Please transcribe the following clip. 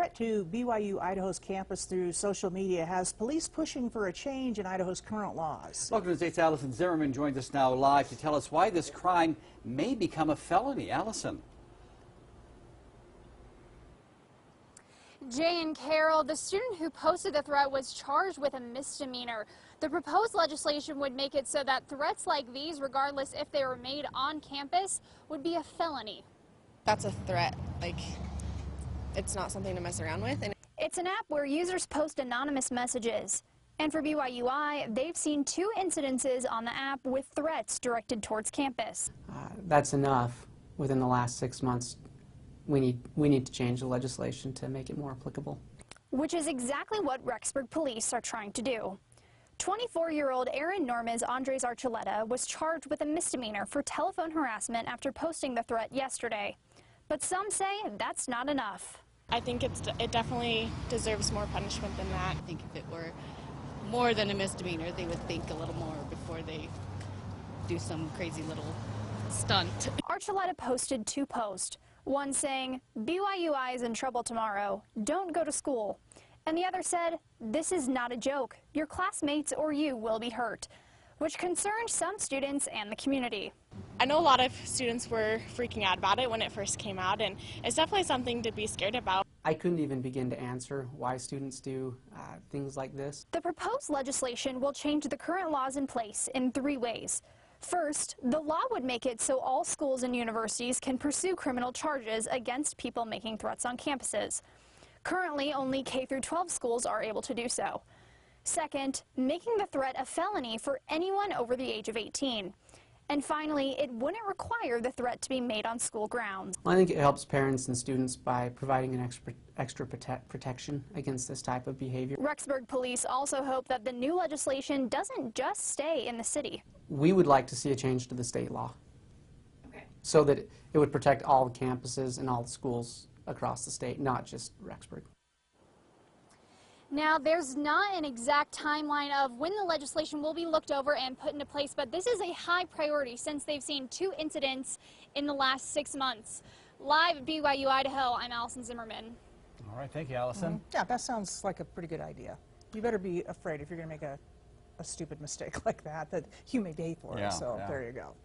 threat to BYU Idaho's campus through social media has police pushing for a change in Idaho's current laws. Welcome to State's Allison Zimmerman joins us now live to tell us why this crime may become a felony. Allison. Jay and Carol, the student who posted the threat was charged with a misdemeanor. The proposed legislation would make it so that threats like these, regardless if they were made on campus, would be a felony. That's a threat. Like, it's not something to mess around with. And it's an app where users post anonymous messages. And for BYUI, they've seen 2 incidences on the app with threats directed towards campus. That's enough. Within the last 6 months, we need to change the legislation to make it more applicable. Which is exactly what Rexburg police are trying to do. 24-year-old Aaron Norma's Andres Archuleta was charged with a misdemeanor for telephone harassment after posting the threat yesterday. But some say that's not enough. I think it definitely deserves more punishment than that. I think if it were more than a misdemeanor, they would think a little more before they do some crazy little stunt. Archuleta posted 2 posts, one saying, BYUI is in trouble tomorrow, don't go to school. And the other said, this is not a joke, your classmates or you will be hurt, which concerned some students and the community. I know a lot of students were freaking out about it when it first came out, and it's definitely something to be scared about. I couldn't even begin to answer why students do things like this. The proposed legislation will change the current laws in place in 3 ways. First, the law would make it so all schools and universities can pursue criminal charges against people making threats on campuses. Currently, only K-12 schools are able to do so. Second, making the threat a felony for anyone over the age of 18. And finally, it wouldn't require the threat to be made on school grounds. Well, I think it helps parents and students by providing an extra protection against this type of behavior. Rexburg police also hope that the new legislation doesn't just stay in the city. We would like to see a change to the state law, so that it would protect all the campuses and all the schools across the state, not just Rexburg. Now, there's not an exact timeline of when the legislation will be looked over and put into place, but this is a high priority since they've seen 2 incidents in the last 6 months. Live at BYU Idaho, I'm Allison Zimmerman. All right, thank you, Allison. Yeah, that sounds like a pretty good idea. You better be afraid if you're going to make a stupid mistake like that you may pay for it. So there you go.